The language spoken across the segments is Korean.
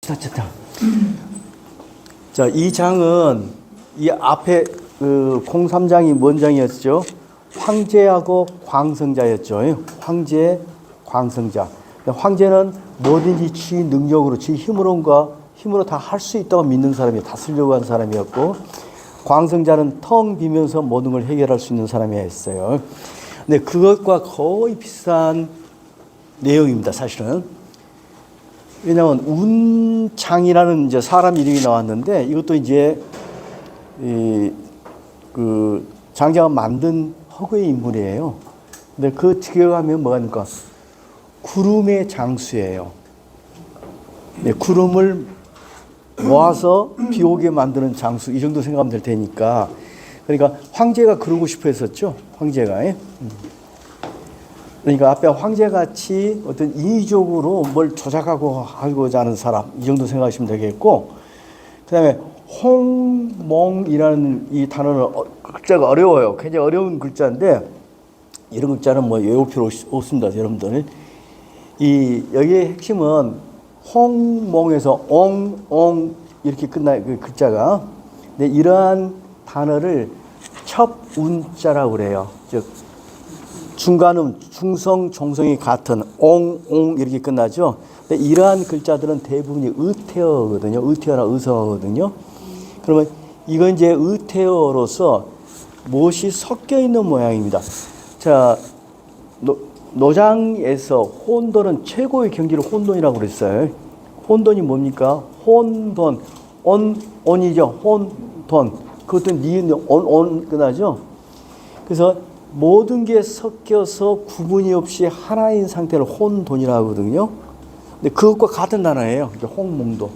자, 자, 이 장은 이 앞에 그 03장이 뭔 장이었죠? 황제하고 광성자였죠. 황제, 광성자. 황제는 뭐든지 지 능력으로, 지 힘으로 다 할 수 있다고 믿는 사람이, 다스리려고 하는 사람이었고, 광성자는 텅 비면서 모든 걸 해결할 수 있는 사람이었어요. 근데 그것과 거의 비슷한 내용입니다, 사실은. 왜냐하면 운장이라는 이제 사람 이름이 나왔는데, 이것도 이제 그 장자가 만든 허구의 인물이에요. 근데 그 기억하면 뭐가 됩니까? 구름의 장수예요. 네, 구름을 모아서 비 오게 만드는 장수, 이 정도 생각하면 될 테니까. 그러니까 황제가 그러고 싶어 했었죠. 황제가. 그러니까 앞에 황제같이 어떤 인위적으로 뭘 조작하고 하고자 하는 사람, 이 정도 생각하시면 되겠고, 그 다음에 홍몽이라는 이 단어는 글자가 어려워요. 굉장히 어려운 글자인데, 이런 글자는 뭐 외울 필요 없습니다, 여러분들. 여기의 핵심은 홍몽에서 옹 이렇게 끝나요, 그 글자가. 근데 이러한 단어를 첩운자라고 그래요. 즉, 중간음, 중성, 종성이 같은 옹 이렇게 끝나죠. 근데 이러한 글자들은 대부분이 의태어거든요. 의태어나 의성어거든요. 그러면 이건 이제 의태어로서 무엇이 섞여 있는 모양입니다. 자, 노장에서 혼돈은 최고의 경지를 혼돈이라고 그랬어요. 혼돈이 뭡니까? 혼돈, 온이죠. 혼돈. 그것도 니은 온 끝나죠. 그래서 모든 게 섞여서 구분이 없이 하나인 상태를 혼돈이라고 하거든요. 근데 그것과 같은 단어예요. 홍몽도.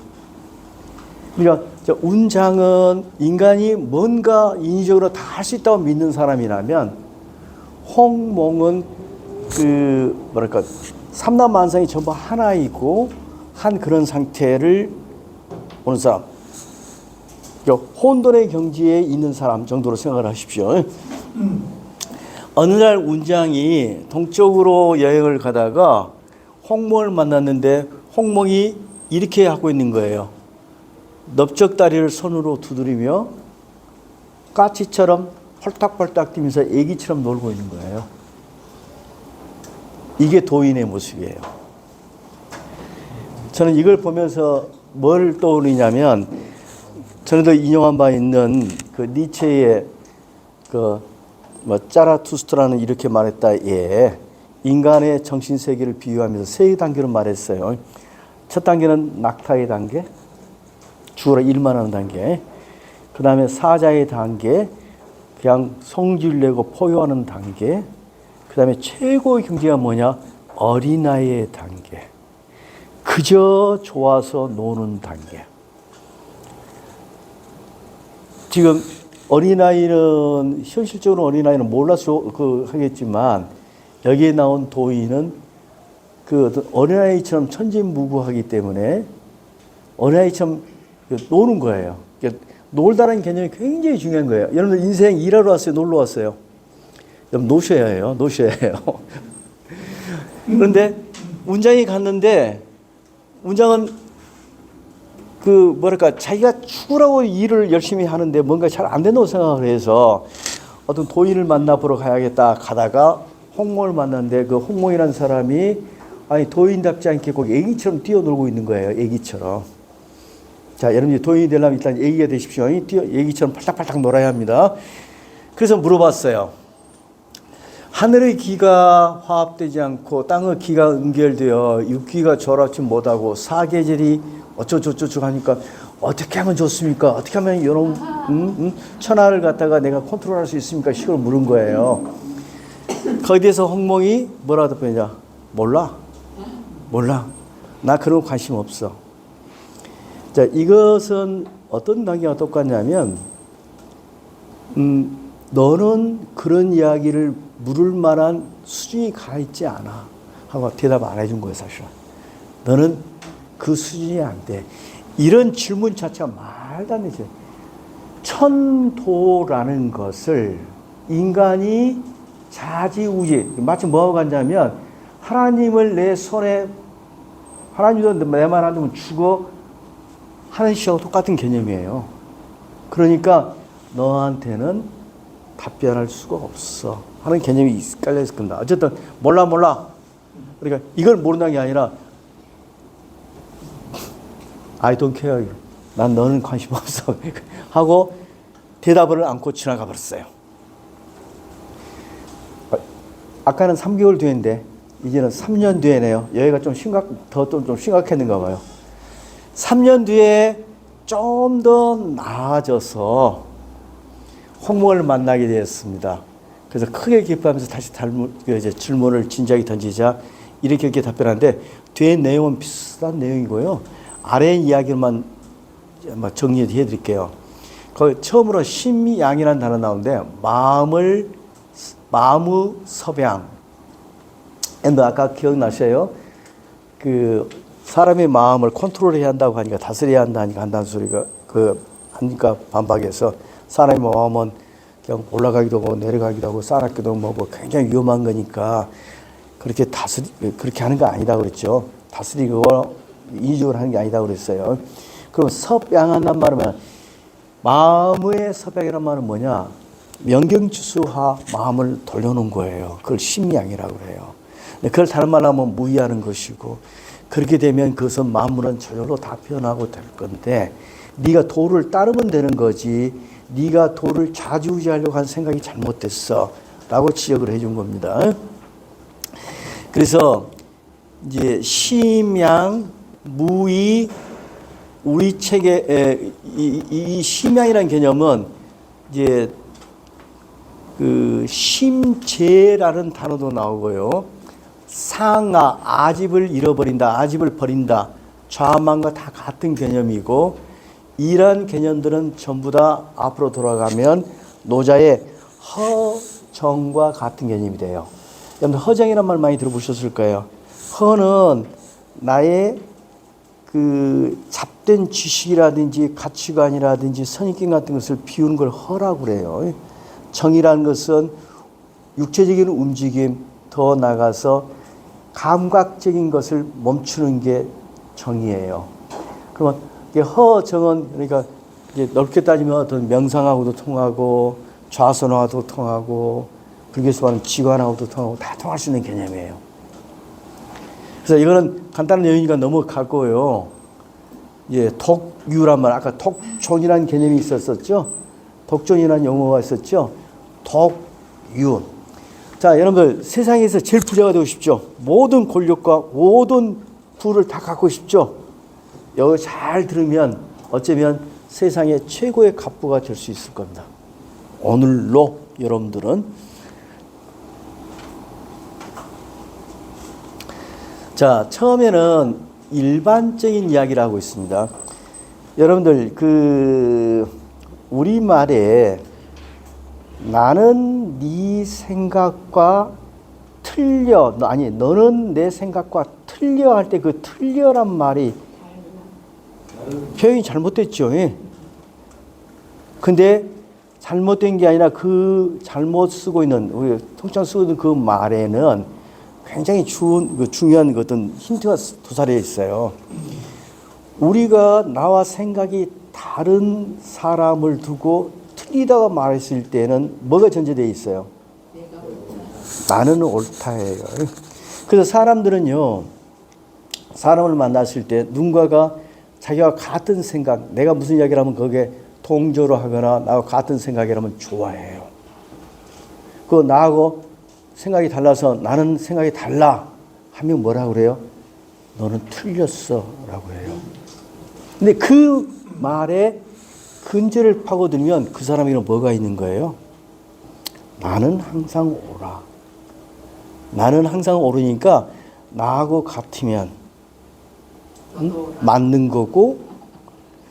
그러니까 운장은 인간이 뭔가 인위적으로 다 할 수 있다고 믿는 사람이라면, 홍몽은 삼라만상이 전부 하나이고 한 그런 상태를 오는 사람. 혼돈의 경지에 있는 사람 정도로 생각을 하십시오. 어느 날 운장이 동쪽으로 여행을 가다가 홍몽을 만났는데, 홍몽이 이렇게 하고 있는 거예요. 넓적다리를 손으로 두드리며 까치처럼 펄딱펄딱 뛰면서 애기처럼 놀고 있는 거예요. 이게 도인의 모습이에요. 저는 이걸 보면서 뭘 떠오르냐면, 전에도 인용한 바 있는 그 니체의 짜라투스트라는 이렇게 말했다. 예. 인간의 정신세계를 비유하면서 세 단계로 말했어요. 첫 단계는 낙타의 단계, 죽어라 일만 하는 단계. 그 다음에 사자의 단계, 그냥 성질 내고 포효하는 단계. 그 다음에 최고의 경지가 뭐냐? 어린아이의 단계. 그저 좋아서 노는 단계. 지금 어린아이는, 현실적으로 어린아이는 몰라서 하겠지만, 여기에 나온 도인은 어떤 어린아이처럼 천진무구하기 때문에 어린아이처럼 노는 거예요. 놀다라는 개념이 굉장히 중요한 거예요. 여러분들 인생 일하러 왔어요? 놀러 왔어요? 여러분 노셔야 해요. 노셔야 해요. 그런데 운장이 갔는데, 운장은 자기가 죽으라고 일을 열심히 하는데 뭔가 잘 안 된다고 생각을 해서 어떤 도인을 만나보러 가야겠다 가다가 홍몽을 만났는데, 그 홍몽이라는 사람이 도인답지 않게 거기 애기처럼 뛰어놀고 있는 거예요. 애기처럼. 자, 여러분이 도인이 되려면 일단 애기가 되십시오. 애기처럼 팔딱팔딱 놀아야 합니다. 그래서 물어봤어요. 하늘의 기가 화합되지 않고 땅의 기가 응결되어 육기가 절하지 못하고 사계절이 어쩌고저쩌고 하니까 어떻게 하면 좋습니까? 어떻게 하면 이런 천하를 갖다가 내가 컨트롤할 수 있습니까? 식으로 물은 거예요. 거기에 대해서 홍몽이 뭐라 답했냐? 몰라. 나 그런 거 관심 없어. 자, 이것은 어떤 단계와 똑같냐면, 너는 그런 이야기를 물을 만한 수준이 가 있지 않아 하고 대답 안 해준 거예요, 사실은. 너는 그 수준이 안 돼. 이런 질문 자체가 말도 안 되죠. 천도라는 것을 인간이 자지우지, 마치 뭐하고 같냐면, 하나님을 내 손에, 하나님도 내 말 안 들으면 죽어, 하는 시하고 똑같은 개념이에요. 그러니까 너한테는 답변할 수가 없어 하는 개념이 깔려 있을 겁니다. 어쨌든 몰라. 그러니까 이걸 모른다는 게 아니라 I don't care. 난 너는 관심 없어 하고 대답을 않고 지나가 버렸어요. 아까는 3개월 뒤인데 이제는 3년 뒤에네요. 여기가 좀 심각했는가 봐요. 3년 뒤에 좀 더 나아져서 홍목을 만나게 되었습니다. 그래서 크게 기뻐하면서 다시 질문을 진지하게 던지자 이렇게 답변하는데 뒤에 내용은 비슷한 내용이고요. 아래 이야기만 정리해 드릴게요. 거기 처음으로 심양이라는 단어 나오는데 마음의 섭양. 아까 기억나셔요? 그 사람의 마음을 컨트롤해야 한다고 하니까 다스려야 한다니까 한다는 소리가 하니까 반박해서 사람의 마음은 그냥 올라가기도 하고 내려가기도 하고 쌓기도 하고 뭐 굉장히 위험한 거니까 그렇게 하는 거 아니다 그랬죠. 다스리고 인식을 하는 게 아니다 그랬어요. 그럼 섭양한단 말은 마음의 섭양이란 말은 뭐냐? 명경지수화 마음을 돌려놓은 거예요. 그걸 심양이라고 그래요. 그걸 다른 말로 하면 무의하는 것이고 그렇게 되면 그것은 만물은 저절로 다 변하고 될 건데 네가 도를 따르면 되는 거지 네가 도를 좌지우지하려고 한 생각이 잘못됐어 라고 지적을 해준 겁니다. 그래서 이제 심양, 무의, 우리 책에 이 심양이라는 개념은 이제 그 심재라는 단어도 나오고요. 상하, 아집을 잃어버린다, 아집을 버린다, 좌만과 다 같은 개념이고 이런 개념들은 전부 다 앞으로 돌아가면 노자의 허정과 같은 개념이 돼요. 여러분 허정이란 말 많이 들어보셨을 거예요. 허는 나의 그 잡된 지식이라든지 가치관이라든지 선입견 같은 것을 비우는 걸 허라고 그래요. 정이라는 것은 육체적인 움직임 더 나가서 감각적인 것을 멈추는 게 정이에요. 그러면 허정은 그러니까 이제 넓게 따지면 어떤 명상하고도 통하고 좌선화도 통하고 불교에서 말하는 지관하고도 통하고 다 통할 수 있는 개념이에요. 그래서 이거는 간단한 내용이니까 넘어가고요. 예, 독유란 말, 아까 독존이라는 개념이 있었었죠. 독존이라는 용어가 있었죠. 독유. 자, 여러분들 세상에서 제일 부자가 되고 싶죠? 모든 권력과 모든 부를 다 갖고 싶죠? 여기 잘 들으면 어쩌면 세상의 최고의 갑부가 될 수 있을 겁니다. 오늘로 여러분들은. 자, 처음에는 일반적인 이야기를 하고 있습니다. 여러분들 우리말에 나는 네 생각과 틀려, 너는 내 생각과 틀려 할 때 그 틀려란 말이 표현이 잘못됐죠. 예. 근데 잘못된 게 아니라 그 잘못 쓰고 있는, 우리 통상 쓰고 있는 그 말에는 굉장히 중요한 어떤 힌트가 도사리어 있어요. 우리가 나와 생각이 다른 사람을 두고 틀리다가 말했을 때는 뭐가 전제되어 있어요? 나는 옳다예요. 그래서 사람들은요, 사람을 만났을 때 누군가가 자기와 같은 생각, 내가 무슨 이야기를 하면 거기에 동조를 하거나 나와 같은 생각이라면 좋아해요. 그 나하고 생각이 달라서 나는 생각이 달라 하면 뭐라고 그래요? 너는 틀렸어 라고 해요. 근데 그 말에 근저를 파고들면 그 사람에게는 뭐가 있는 거예요? 나는 항상 옳아. 나는 항상 옳으니까 나하고 같으면 맞는 거고,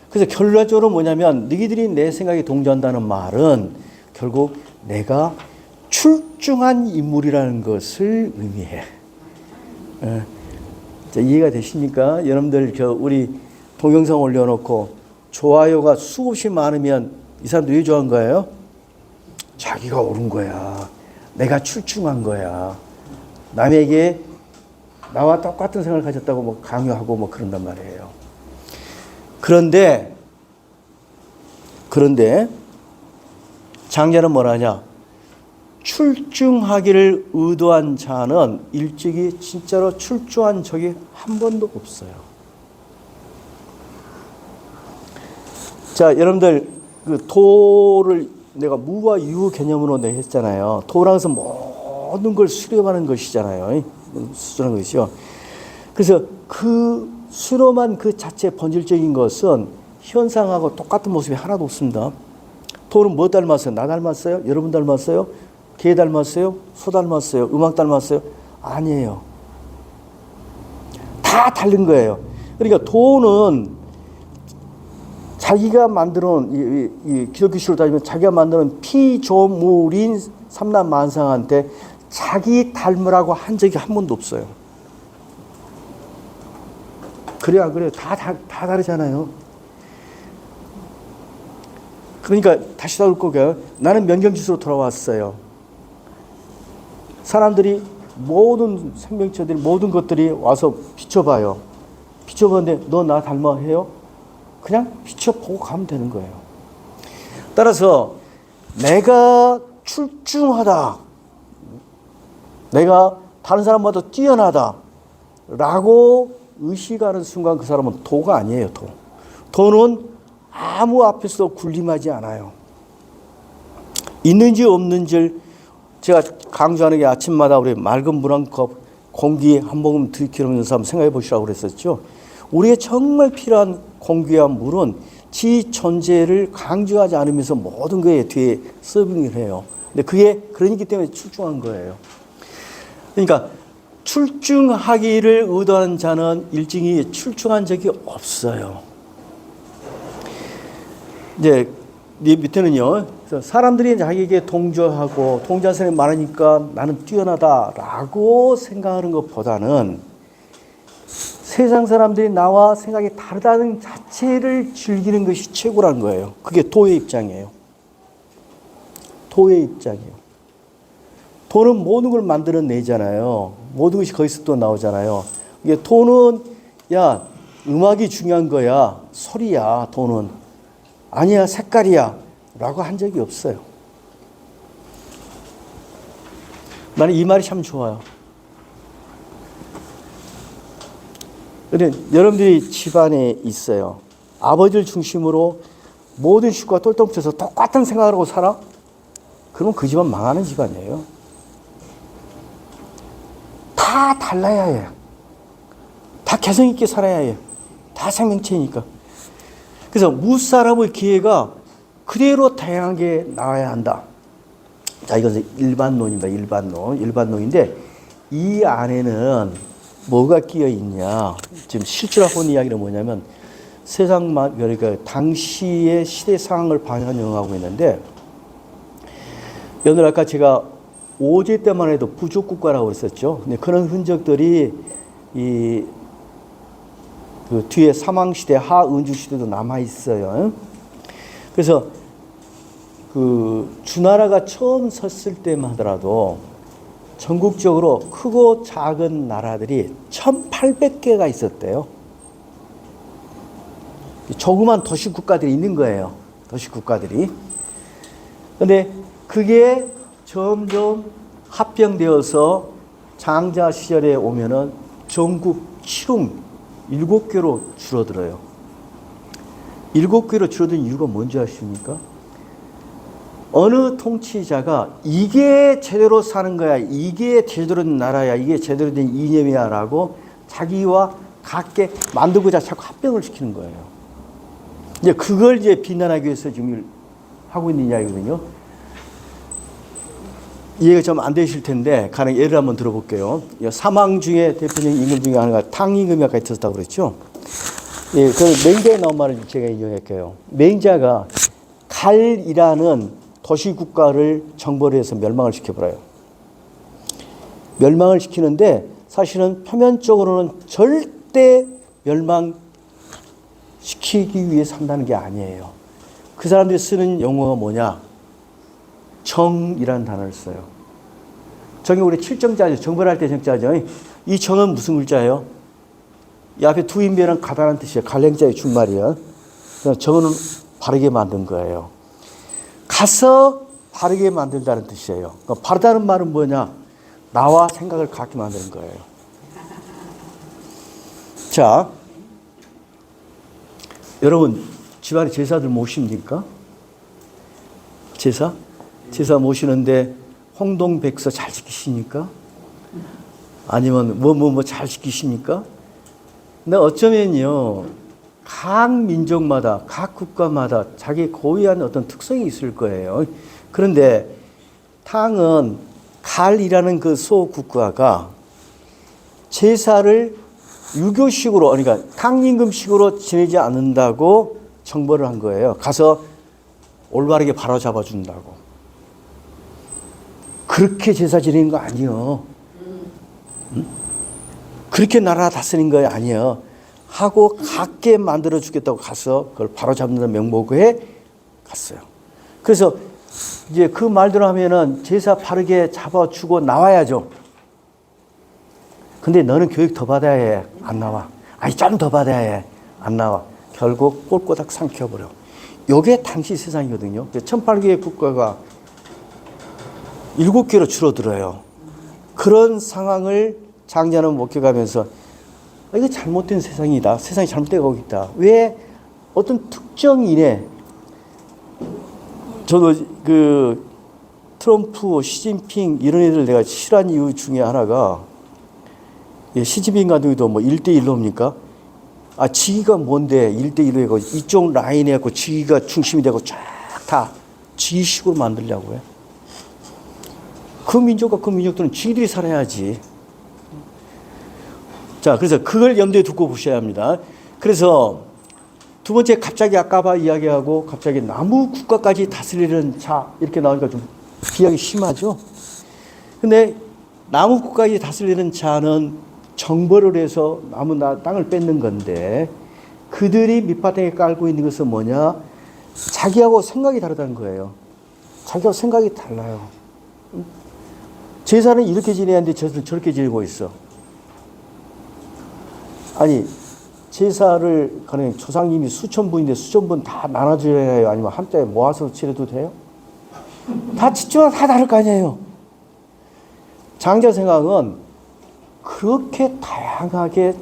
그래서 결론적으로 뭐냐면 너희들이 내 생각에 동조한다는 말은 결국 내가 출중한 인물이라는 것을 의미해. 자, 이해가 되십니까? 여러분들 우리 동영상 올려놓고 좋아요가 수없이 많으면 이 사람도 왜 좋아한 거예요? 자기가 옳은 거야. 내가 출중한 거야. 남에게 나와 똑같은 생각을 가졌다고 뭐 강요하고 뭐 그런단 말이에요. 그런데 장자는 뭐라냐? 출중하기를 의도한 자는 일찍이 진짜로 출중한 적이 한 번도 없어요. 자, 여러분들 그 도를 내가 무와 유 개념으로 내가 했잖아요. 도라는 것은 모든 걸 수렴하는 것이잖아요. 수렴하는 것이요. 그래서 그 수렴한 그 자체 본질적인 것은 현상하고 똑같은 모습이 하나도 없습니다. 도는 뭐 닮았어요? 나 닮았어요? 여러분 닮았어요? 개 닮았어요? 소 닮았어요? 음악 닮았어요? 아니에요. 다 다른 거예요. 그러니까 도는 자기가 만드는 이 기독교식으로 따지면 자기가 만드는 피조물인 삼남만상한테 자기 닮으라고 한 적이 한 번도 없어요. 그래요, 안 그래요? 다 다르잖아요. 그러니까 다시 나올 거고요. 나는 명경지수로 돌아왔어요. 사람들이 모든 생명체들이 모든 것들이 와서 비춰봐요. 비춰보는데 너 나 닮아 해요? 그냥 비춰보고 가면 되는 거예요. 따라서 내가 출중하다, 내가 다른 사람보다 뛰어나다 라고 의식하는 순간 그 사람은 도가 아니에요. 도는 아무 앞에서 군림하지 않아요. 있는지 없는지를 제가 강조하는 게 아침마다 우리 맑은 물 한 컵, 공기 한 모금 들이키면서 한번 생각해 보시라고 그랬었죠. 우리의 정말 필요한 공기와 물은 지 존재를 강조하지 않으면서 모든 거에 뒤에 서빙을 해요. 근데 그게 그러기 때문에 출중한 거예요. 그러니까 출중하기를 의도하는 자는 일찍이 출중한 적이 없어요. 이제 밑에는요. 사람들이 자기에게 동조하고 동조하는 사람이 많으니까 나는 뛰어나다라고 생각하는 것보다는 세상 사람들이 나와 생각이 다르다는 자체를 즐기는 것이 최고라는 거예요. 그게 도의 입장이에요. 도의 입장이에요. 도는 모든 걸 만들어내잖아요. 모든 것이 거기서 또 나오잖아요. 이게 도는 야 음악이 중요한 거야. 소리야. 도는 아니야 색깔이야 라고 한 적이 없어요. 나는 이 말이 참 좋아요. 근데 여러분들이 집안에 있어요. 아버지를 중심으로 모든 식구가 똘똘 뭉쳐서 똑같은 생각을 하고 살아? 그러면 그 집안 망하는 집안이에요. 다 달라야 해. 다 개성 있게 살아야 해. 다 생명체니까. 그래서 무사람의 기회가 그대로 다양하게 나와야 한다. 자, 이것은 일반론입니다. 일반론인데 이 안에는 뭐가 끼어 있냐? 지금 실제로 하고 있는 이야기는 뭐냐면 세상만 그러니까 당시의 시대 상황을 반영하고 있는데 여러분 아까 제가 오제 때만 해도 부족 국가라고 했었죠. 근데 그런 흔적들이 이 그 뒤에 사망 시대, 하은주 시대도 남아 있어요. 그래서 그 주나라가 처음 섰을 때만 하더라도 전국적으로 크고 작은 나라들이 1,800개가 있었대요. 조그만 도시 국가들이 있는 거예요. 도시 국가들이. 근데 그게 점점 합병되어서 장자 시절에 오면은 전국 7웅 7개로 줄어들어요. 7개로 줄어든 이유가 뭔지 아십니까? 어느 통치자가 이게 제대로 사는 거야, 이게 제대로 된 나라야, 이게 제대로 된 이념이야 라고 자기와 같게 만들고자 자꾸 합병을 시키는 거예요. 이제 그걸 이제 비난하기 위해서 지금 하고 있는 이야기거든요. 이해가 좀 안 되실 텐데 가령 예를 한번 들어볼게요. 사망 중에 대표적인 임금 중에 하나가 탕임금이 아까 있었다고 그랬죠. 예, 그 맹자에 나온 말을 제가 인용할게요. 맹자가 갈이라는 도시 국가를 정벌을 해서 멸망을 시켜버려요. 멸망을 시키는데 사실은 표면적으로는 절대 멸망시키기 위해 산다는 게 아니에요. 그 사람들이 쓰는 용어가 뭐냐? 정이라는 단어를 써요. 정이 우리 칠정자죠. 정벌할 때 정자죠. 이 정은 무슨 글자예요? 이 앞에 두인배는 가다라는 뜻이에요. 갈랭자의 준말이에요. 저거는 바르게 만든 거예요. 가서 바르게 만들다는 뜻이에요. 그러니까 바르다는 말은 뭐냐? 나와 생각을 같게 만드는 거예요. 자, 여러분 집안에 제사들 모십니까? 제사 모시는데 홍동백서 잘 지키십니까? 아니면 뭐 잘 지키십니까? 근데 어쩌면요, 각 민족마다, 각 국가마다 자기 고유한 어떤 특성이 있을 거예요. 그런데 탕은 갈이라는 그 소국가가 제사를 유교식으로, 그러니까 탕임금식으로 지내지 않는다고 정벌을 한 거예요. 가서 올바르게 바로잡아 준다고. 그렇게 제사 지내는 거 아니요. 응? 그렇게 나라 다스리는 거 아니요. 하고 갖게 만들어 주겠다고 가서 그걸 바로잡는다는 명목에 갔어요. 그래서 이제 그 말대로 하면은 제사 바르게 잡아주고 나와야죠. 근데 너는 교육 더 받아야 해. 안 나와. 아니, 좀 더 받아야 해. 안 나와. 결국 꼴꼬닥 삼켜버려. 요게 당시 세상이거든요. 1800개의 국가가 7개로 줄어들어요. 그런 상황을 장자는 목격하면서 이거 잘못된 세상이다. 세상이 잘못되고 있다. 왜 어떤 특정인의, 저도 그 트럼프, 시진핑 이런 애들 내가 싫어하는 이유 중에 하나가, 시진핑 같은 경우도 뭐 1대1로 합니까? 아, 지기가 뭔데 1대1로 해고 이쪽 라인에 갖고 지기가 중심이 되고 쫙 다 지기식으로 만들려고 해. 그 민족과 그 민족들은 지들이 살아야지. 자, 그래서 그걸 염두에 두고 보셔야 합니다. 그래서 두 번째, 갑자기 아까 이야기하고 갑자기 나무 국가까지 다스리는 자, 이렇게 나오니까 좀 비약이 심하죠. 근데 나무 국가까지 다스리는 자는 정벌을 해서 나무 땅을 뺏는 건데, 그들이 밑바닥에 깔고 있는 것은 뭐냐? 자기하고 생각이 다르다는 거예요. 자기하고 생각이 달라요. 제사는 이렇게 지내야 하는데 제사는 저렇게 지내고 있어. 아니, 제사를 가령 조상님이 수천 분인데 수천 분 다 나눠줘야 해요? 아니면 한자에 모아서 치러도 돼요? 다 집중하면 다 다를 거 아니에요. 장자 생각은 그렇게 다양하게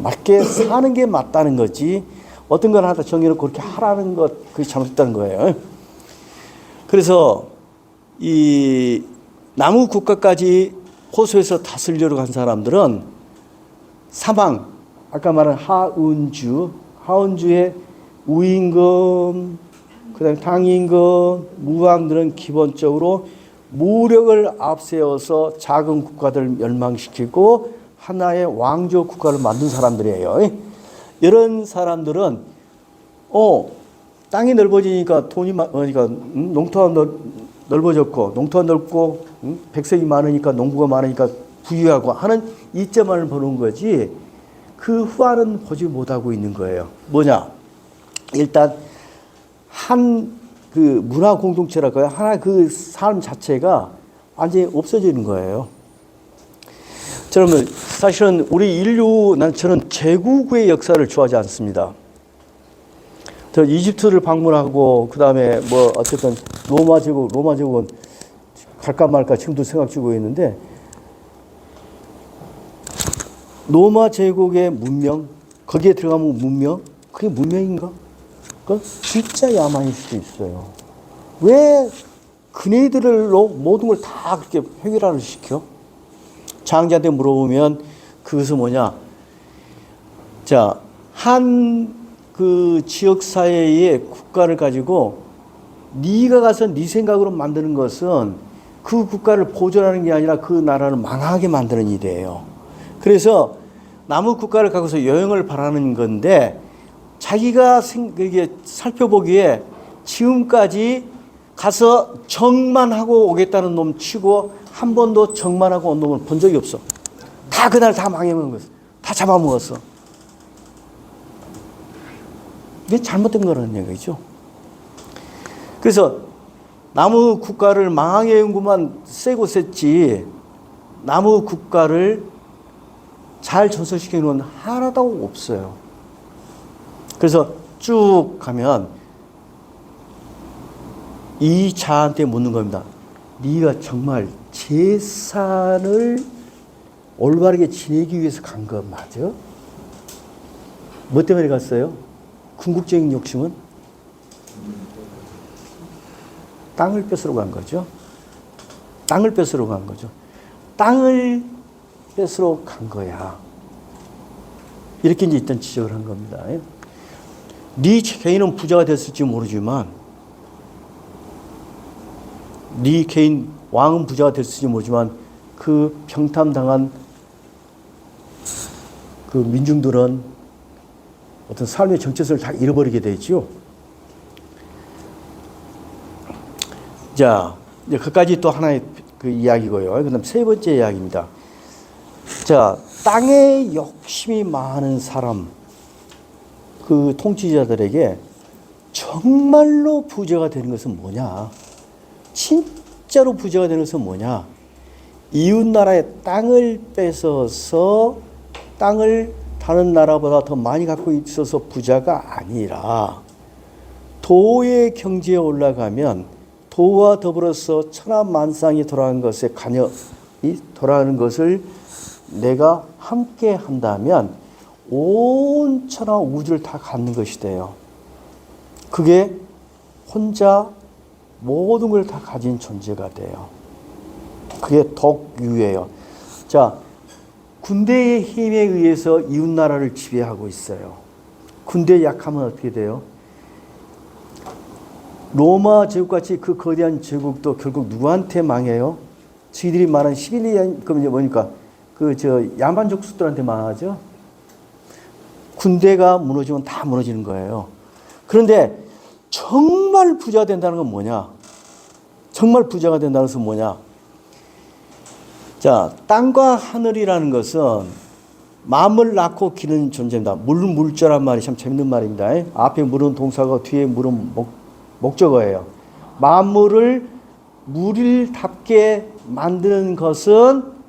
맞게 사는 게 맞다는 거지, 어떤 걸 하다 정해놓고 그렇게 하라는 것, 그게 잘못됐다는 거예요. 그래서 이 나무 국가까지 호소해서 다스리려고 한 사람들은 사망, 아까 말한 하운주의 우임금, 그 다음에 당임금, 무왕들은 기본적으로 무력을 앞세워서 작은 국가들을 멸망시키고 하나의 왕조 국가를 만든 사람들이에요. 이런 사람들은 땅이 넓어지니까 돈이 많으니까 농토가 넓어졌고, 농토가 넓고 백성이 많으니까, 농부가 많으니까 부유하고 하는 이점을 보는 거지, 그 후안은 보지 못하고 있는 거예요. 뭐냐? 일단 한 그 문화 공동체랄까요? 하나 그 삶 자체가 완전히 없어지는 거예요. 저는 사실은 우리 인류, 저는 제국의 역사를 좋아하지 않습니다. 저 이집트를 방문하고, 그 다음에 뭐 어쨌든 로마 제국은 갈까 말까 지금도 생각 중에 있는데, 로마 제국의 문명, 거기에 들어가면 문명, 그게 문명인가? 그건 진짜 야만일 수도 있어요. 왜 그네들로 모든 걸 다 그렇게 획일화를 시켜? 장자한테 물어보면 그것은 뭐냐? 자, 한 그 지역 사회의 국가를 가지고 네가 가서 네 생각으로 만드는 것은 그 국가를 보존하는 게 아니라 그 나라를 망하게 만드는 일이에요. 그래서 나무 국가를 갖고서 여행을 바라는 건데, 자기가 이게 살펴보기에 지금까지 가서 정만 하고 오겠다는 놈 치고 한 번도 정만 하고 온 놈을 본 적이 없어. 다 그날 다 망해먹은 거였어. 다 잡아먹었어. 이게 잘못된 거라는 얘기죠. 그래서 나무 국가를 망하게 연구만 세고 셌지, 나무 국가를 잘 전설시키는 건 하나도 없어요. 그래서 쭉 가면 이 자한테 묻는 겁니다. 네가 정말 제사를 올바르게 지내기 위해서 간 거 맞아? 뭐 때문에 갔어요? 궁극적인 욕심은? 땅을 뺏으러 간 거죠. 땅을 뺏으러 간 거죠. 땅을 뺏으러 간 거야. 이렇게 이제 일단 지적을 한 겁니다. 네 개인은 부자가 됐을지 모르지만, 네 개인 왕은 부자가 됐을지 모르지만, 그 평탐당한 그 민중들은 어떤 삶의 정체성을 다 잃어버리게 되죠. 자, 이제 그까지 또 하나의 그 이야기고요. 그 다음 세 번째 이야기입니다. 자, 땅에 욕심이 많은 사람, 그 통치자들에게 정말로 부자가 되는 것은 뭐냐? 진짜로 부자가 되는 것은 뭐냐? 이웃나라의 땅을 뺏어서 땅을 다른 나라보다 더 많이 갖고 있어서 부자가 아니라 도의 경지에 올라가면 도와 더불어서 천하만상이 돌아가는 것에 관여이 돌아가는 것을 내가 함께 한다면 온 천하 우주를 다 갖는 것이 돼요. 그게 혼자 모든 걸 다 가진 존재가 돼요. 그게 덕유예요. 자, 군대의 힘에 의해서 이웃나라를 지배하고 있어요. 군대 약하면 어떻게 돼요? 로마 제국같이 그 거대한 제국도 결국 누구한테 망해요? 저희들이 말하는 시빌리안, 그럼 이제 뭐니까? 야만 족속들한테 망하죠? 군대가 무너지면 다 무너지는 거예요. 그런데 정말 부자가 된다는 건 뭐냐? 정말 부자가 된다는 것은 뭐냐? 자, 땅과 하늘이라는 것은 마음을 낳고 기는 존재입니다. 물자란 말이 참 재밌는 말입니다. 앞에 물은 동사고 뒤에 물은 목적어예요. 만물을 물일답게 만드는 것은,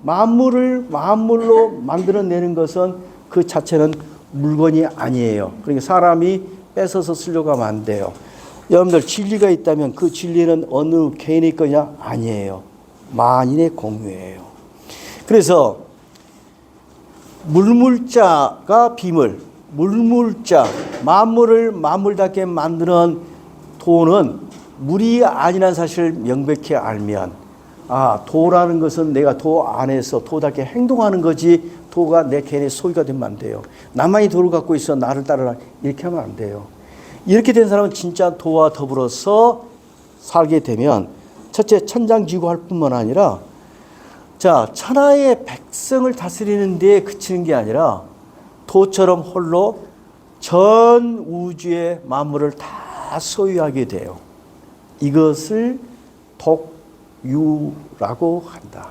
만물로 만들어내는 것은 그 자체는 물건이 아니에요. 그러니까 사람이 뺏어서 쓰려고 하면 안 돼요. 여러분들 진리가 있다면 그 진리는 어느 개인의 거냐? 아니에요. 만인의 공유예요. 그래서 물자가 비물, 물자, 만물을 만물답게 만드는 도는 물이 아니라는 사실을 명백히 알면, 아, 도라는 것은 내가 도 안에서 도답게 행동하는 거지, 도가 내 개인의 소유가 되면 안 돼요. 나만이 도를 갖고 있어 나를 따르라, 이렇게 하면 안 돼요. 이렇게 된 사람은 진짜 도와 더불어서 살게 되면 첫째 천장지구할 뿐만 아니라, 자, 천하의 백성을 다스리는 데에 그치는 게 아니라 도처럼 홀로 전 우주의 만물을 다 소유하게 돼요. 이것을 덕유라고 한다.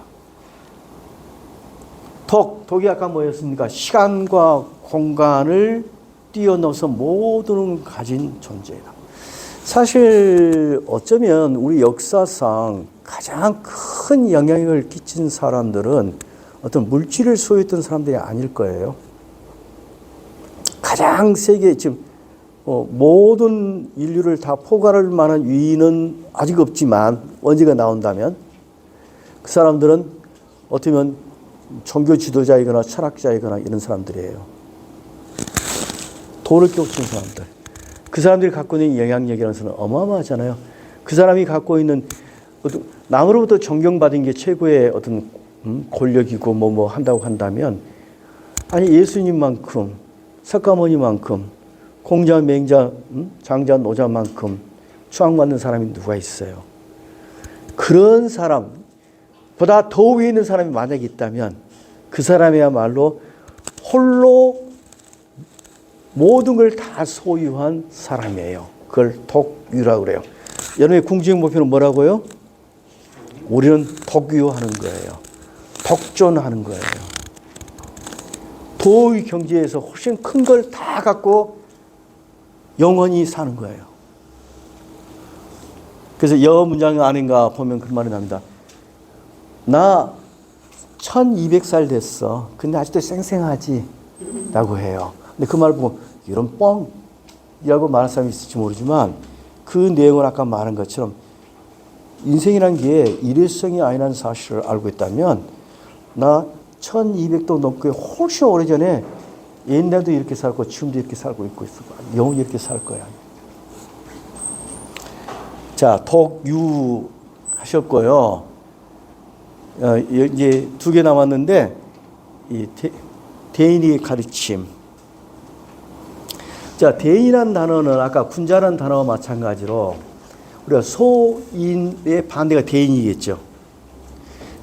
독이 아까 뭐였습니까? 시간과 공간을 뛰어넘어서 모든 가진 존재다. 사실 어쩌면 우리 역사상 가장 큰 영향을 끼친 사람들은 어떤 물질을 소유했던 사람들이 아닐 거예요. 가장 세계 지금 모든 인류를 다 포괄할 만한 위인은 아직 없지만 언제가 나온다면 그 사람들은 어떻게 보면 종교 지도자이거나 철학자이거나 이런 사람들이에요. 도를 깨우친 사람들. 그 사람들이 갖고 있는 영향력이라는 것은 어마어마하잖아요. 그 사람이 갖고 있는 남으로부터 존경받은 게 최고의 어떤 권력이고 뭐 한다고 한다면, 아니 예수님만큼, 석가모니만큼, 공자, 맹자, 장자, 노자만큼 추앙받는 사람이 누가 있어요? 그런 사람보다 더 위에 있는 사람이 만약에 있다면 그 사람이야말로 홀로 모든 걸 다 소유한 사람이에요. 그걸 덕유라고 그래요. 여러분의 궁극적 목표는 뭐라고요? 우리는 덕유하는 거예요. 덕존하는 거예요. 도의 경지에서 훨씬 큰 걸 다 갖고 영원히 사는 거예요. 그래서 여 문장 아닌가 보면 그 말이 납니다. 나 1200살 됐어. 근데 아직도 쌩쌩하지? 라고 해요. 근데 그 말 보고 이런 뻥 이라고 말하는 사람이 있을지 모르지만 그 내용은 아까 말한 것처럼 인생이란 게 일회성이 아니라는 사실을 알고 있다면 나 1200도 넘게 훨씬 오래전에 옛날도 이렇게 살고 지금도 이렇게 살고 있고 있을 거야. 영원히 이렇게 살 거야. 자, 독유 하셨고요. 이제 2개 남았는데 이 대인의 가르침. 자, 대인이라는 단어는 아까 군자라는 단어와 마찬가지로 우리가 소인의 반대가 대인이겠죠.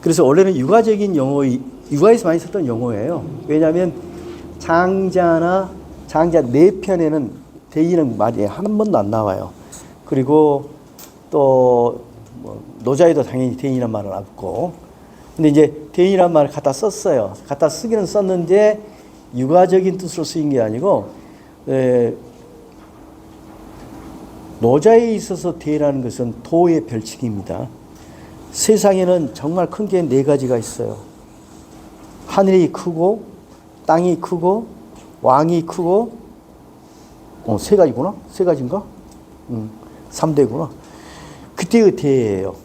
그래서 원래는 육아적인 육아에서 많이 썼던 용어예요. 왜냐하면 장자 네 편에는 대인은 말이 한 번도 안 나와요. 그리고 또 뭐 노자에도 당연히 대인이라는 말은 없고, 근데 이제 대인이라는 말을 갖다 썼어요. 갖다 쓰기는 썼는데 육아적인 뜻으로 쓰인 게 아니고 노자에 있어서 대라는 것은 도의 별칭입니다. 세상에는 정말 큰 게 4가지가 있어요. 하늘이 크고 땅이 크고 왕이 크고 3가지구나? 3가지인가? 3대구나. 그때의 대예요.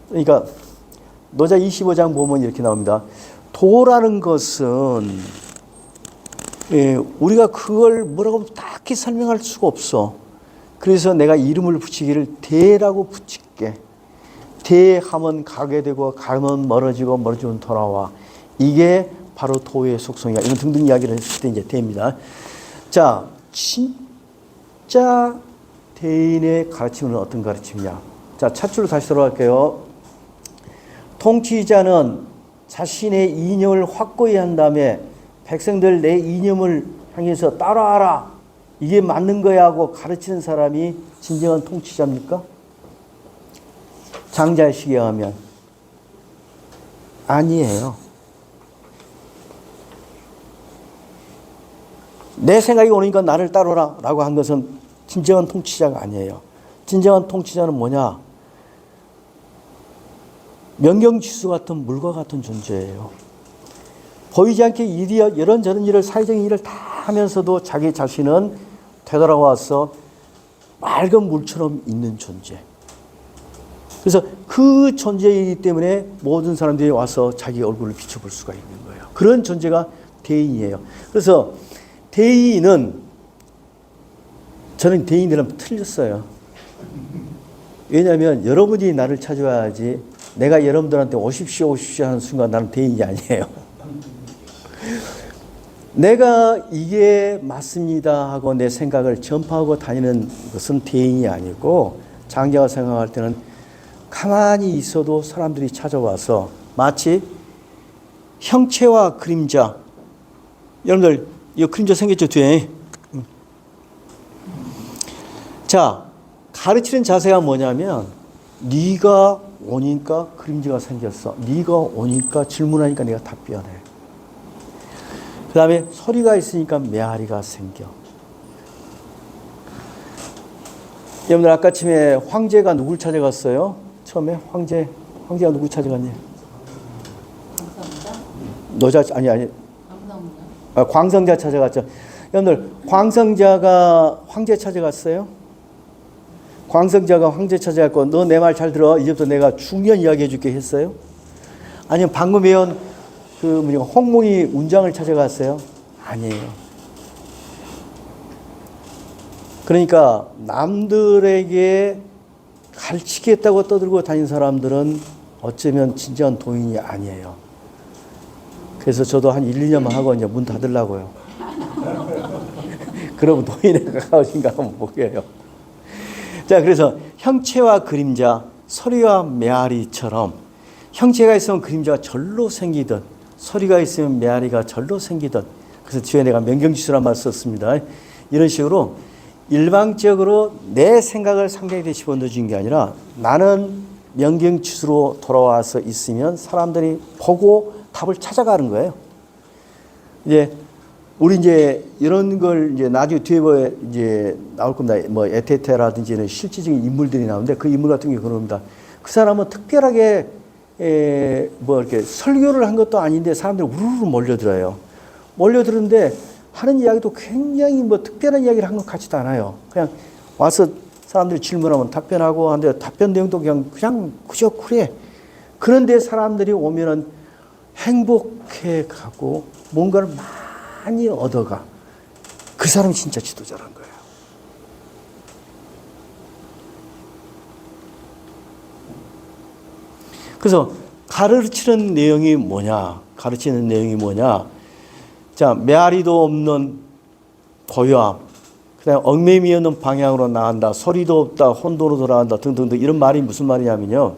그러니까 노자 25장 보면 이렇게 나옵니다. 도라는 것은 우리가 그걸 뭐라고 딱히 설명할 수가 없어. 그래서 내가 이름을 붙이기를 대라고 붙일게. 대하면 가게 되고 가면 멀어지고 멀어지면 돌아와. 이게 바로 도의 속성이야. 이런 등등 이야기를 했을 때 이제 대입니다. 자, 진짜 대인의 가르침은 어떤 가르침이냐? 자, 차트로 다시 돌아갈게요. 통치자는 자신의 이념을 확고히 한 다음에 백성들 내 이념을 향해서 따라하라. 이게 맞는 거야 하고 가르치는 사람이 진정한 통치자입니까? 장자식에 의하면 아니에요. 내 생각이 오니까 나를 따르라 라고 한 것은 진정한 통치자가 아니에요. 진정한 통치자는 뭐냐? 명경지수 같은 물과 같은 존재예요. 보이지 않게 이런저런 일을, 사회적인 일을 다 하면서도 자기 자신은 되돌아와서 맑은 물처럼 있는 존재. 그래서 그 존재이기 때문에 모든 사람들이 와서 자기 얼굴을 비춰볼 수가 있는 거예요. 그런 존재가 대인이에요. 그래서 대인은, 저는 대인이라면 틀렸어요. 왜냐하면 여러분이 나를 찾아와야지 내가 여러분들한테 오십시오 하는 순간 나는 대인이 아니에요. 내가 이게 맞습니다 하고 내 생각을 전파하고 다니는 것은 대인이 아니고, 장자가 생각할 때는 가만히 있어도 사람들이 찾아와서 마치 형체와 그림자. 여러분들 이 그림자 생겼죠 뒤에. 자, 가르치는 자세가 뭐냐면 네가 오니까 그림자가 생겼어. 네가 오니까 질문하니까 내가 답변해. 그 다음에 소리가 있으니까 메아리가 생겨. 여러분들 아까 아침에 황제가 누굴 찾아갔어요? 처음에 황제가 누구 찾아갔니? 노자 아니 광성자 찾아갔죠. 여러분들 광성자가 황제 찾아갔어요? 광성자가 황제 찾아갔고 너 내 말 잘 들어. 이제부터 내가 중요한 이야기 해줄게 했어요? 아니면 방금 외운 홍몽이 운장을 찾아갔어요? 아니에요. 그러니까 남들에게 가르치겠다고 떠들고 다니는 사람들은 어쩌면 진정한 도인이 아니에요. 그래서 저도 한 1, 2년만 하고 이제 문 닫으려고요. 그러면 도인에 가까워진가 한번 보게요. 자, 그래서 형체와 그림자, 소리와 메아리처럼 형체가 있으면 그림자가 절로 생기든 소리가 있으면 메아리가 절로 생기든, 그래서 뒤에 내가 명경지수란 말을 썼습니다. 이런 식으로 일방적으로 내 생각을 상대에게 집어넣어준 게 아니라 나는 명경지수로 돌아와서 있으면 사람들이 보고 답을 찾아가는 거예요. 우리 이런 걸 나중에 뒤에 이제 나올 겁니다. 에테테라든지 실질적인 인물들이 나오는데 그 인물 같은 게 그럽니다. 그 사람은 특별하게 이렇게 설교를 한 것도 아닌데 사람들이 우르르 몰려들어요. 몰려드는데 하는 이야기도 굉장히 뭐 특별한 이야기를 한 것 같지도 않아요. 그냥 와서 사람들이 질문하면 답변하고 하는데 답변 내용도 그냥 그저 그래. 그런데 사람들이 오면은 행복해 가고 뭔가를 많이 얻어가. 그 사람이 진짜 지도자라는 거예요. 그래서 가르치는 내용이 뭐냐? 가르치는 내용이 뭐냐? 자, 메아리도 없는 고요함, 그다음에 얽매미 없는 방향으로 나간다, 소리도 없다, 혼돈으로 돌아간다 등등등 이런 말이 무슨 말이냐면요.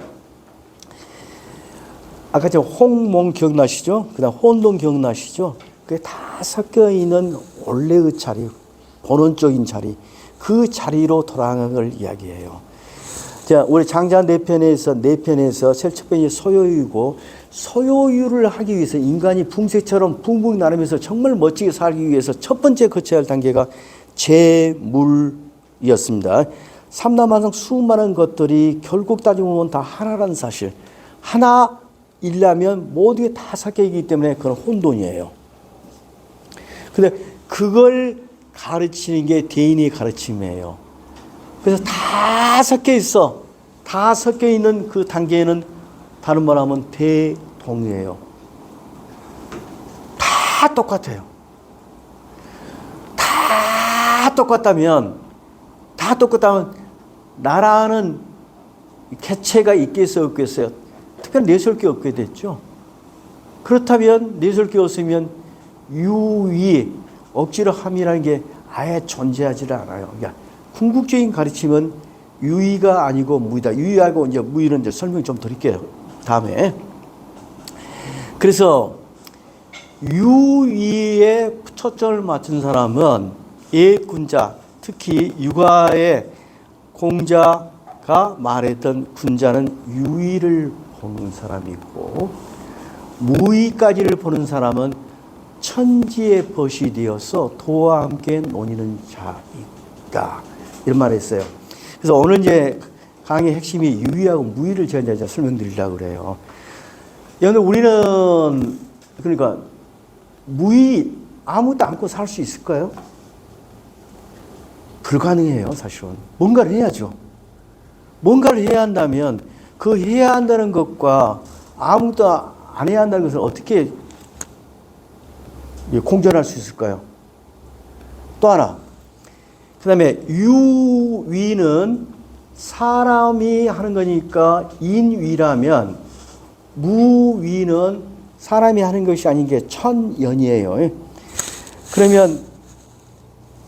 아까 저 홍몽 기억나시죠? 그다음 혼돈 기억나시죠? 그게 다 섞여 있는 원래의 자리, 본원적인 자리, 그 자리로 돌아가는 걸 이야기해요. 자, 우리 장자 네 편에서 제일 첫 번째 소요유고, 소요유를 하기 위해서 인간이 붕새처럼 붕붕 나르면서 정말 멋지게 살기 위해서 첫 번째 거쳐야 할 단계가 재물이었습니다. 삼라만상 수많은 것들이 결국 따지고 보면 다 하나라는 사실. 하나이려면 모든 게 다 섞여 있기 때문에 그건 혼돈이에요. 근데 그걸 가르치는 게 대인의 가르침이에요. 그래서 다 섞여 있어. 다 섞여 있는 그 단계에는 다른 말 하면 대동이에요. 다 똑같아요. 다 똑같다면 나라는 개체가 있겠어요, 없겠어요? 특별히 내세울 게 없게 됐죠. 그렇다면 내세울 게 없으면 유의, 억지로 함이라는 게 아예 존재하지를 않아요. 그러니까 궁극적인 가르침은 유의가 아니고 무의다. 유의하고 이제 무의는 이제 설명 좀 드릴게요. 다음에. 그래서 유의에 초점을 맞춘 사람은 예군자, 특히 육아의 공자가 말했던 군자는 유의를 보는 사람이고, 무의까지를 보는 사람은 천지의 벗이 되어서 도와 함께 논의는 자이다. 이런 말을 했어요. 그래서 오늘 이제 강의 핵심이 유의하고 무의를 제가 이제 설명드리려고 그래요. 그런데 우리는 그러니까 무의 아무것도 안고 살 수 있을까요? 불가능해요, 사실은. 뭔가를 해야죠. 뭔가를 해야 한다면 그 해야 한다는 것과 아무것도 안 해야 한다는 것을 어떻게 공존할 수 있을까요? 또 하나. 그 다음에 유위는 사람이 하는 거니까 인위라면, 무위는 사람이 하는 것이 아닌 게 천연이에요. 그러면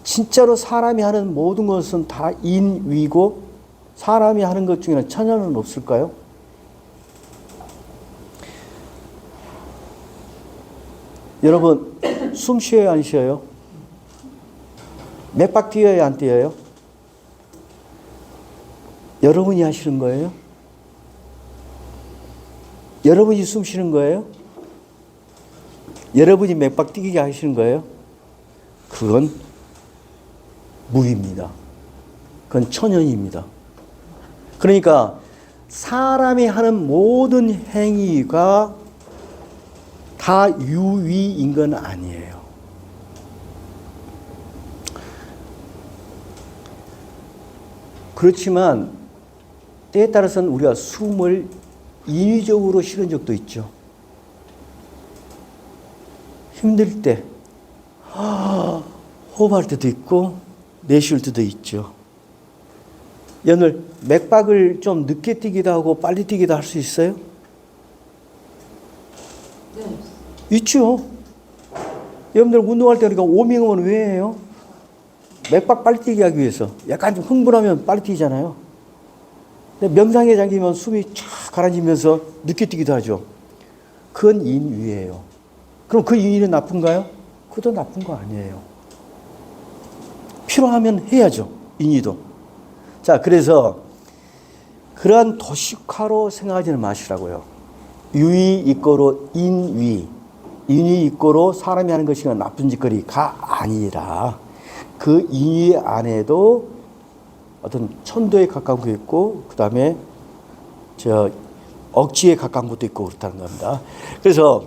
진짜로 사람이 하는 모든 것은 다 인위고 사람이 하는 것 중에는 천연은 없을까요? 여러분, 숨 쉬어요, 안 쉬어요? 몇 박 뛰어요, 안 뛰어요? 여러분이 하시는 거예요? 여러분이 숨 쉬는 거예요? 여러분이 몇 박 뛰게 하시는 거예요? 그건 무입니다. 그건 천연입니다. 그러니까 사람이 하는 모든 행위가 다 유위인 건 아니에요. 그렇지만 때에 따라서는 우리가 숨을 인위적으로 쉬는 적도 있죠. 힘들 때 호흡할 때도 있고 내쉴 때도 있죠. 여러분들 맥박을 좀 늦게 뛰기도 하고 빨리 뛰기도 할 수 있어요? 네. 있죠. 여러분들 운동할 때 그러니까 워밍업은 왜 해요? 맥박 빨리 뛰게 하기 위해서. 약간 좀 흥분하면 빨리 뛰잖아요. 근데 명상에 잠기면 숨이 쫙 가라앉으면서 늦게 뛰기도 하죠. 그건 인위예요. 그럼 그 인위는 나쁜가요? 그것도 나쁜 거 아니에요. 필요하면 해야죠. 인위도. 자, 그래서 그러한 도식화로 생각하지는 마시라고요. 유의 이꼬로 인위, 인위 이꼬로 사람이 하는 것이 나쁜 짓거리가 아니라 그 인위 안에도 어떤 천도에 가까운 게 있고 그 다음에 억지에 가까운 것도 있고 그렇다는 겁니다. 그래서